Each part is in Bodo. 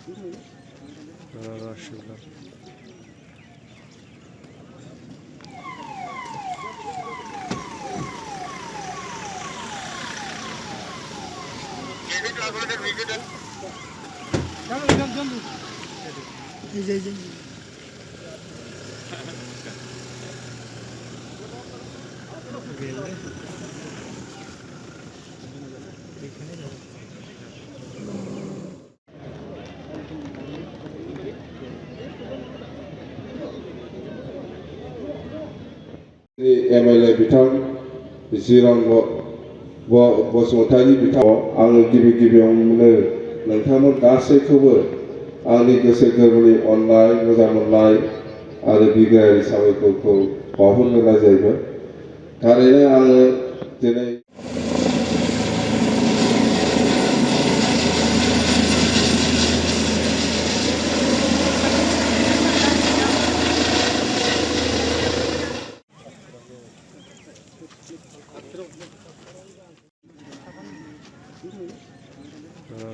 রসগোল্লা एमएलए बिथां जिरन बसुमतारी बिथाङा आङो गिबियावनो नोंथांमोन गासैखौबो आंनि गोसो गोरबोनि अननाय मोजां मोननाय आरो बिग्रायारि साबायखरखौ बावहरग्रोनाय जाहैबाय। थारैनो आङो दिनै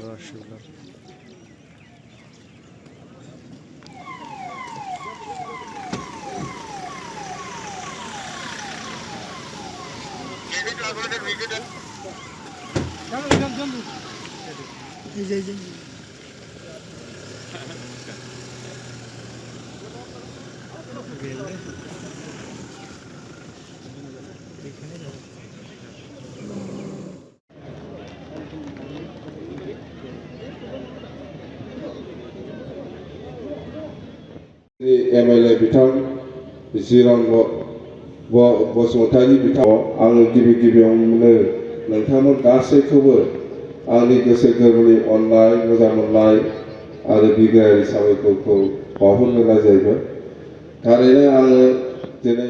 রসগোল্লা एमएलए बिथां जिरन बसुमतारी बिथाङा आङो गिबियावनो नोंथांमोन गासैखौबो आंनि गोसो गोरबोनि अननाय मोजां मोननाय आरो बिग्रायारि साबायखरखौ बावहरग्रोनाय जाहैबाय। थारैनो आङो दिनै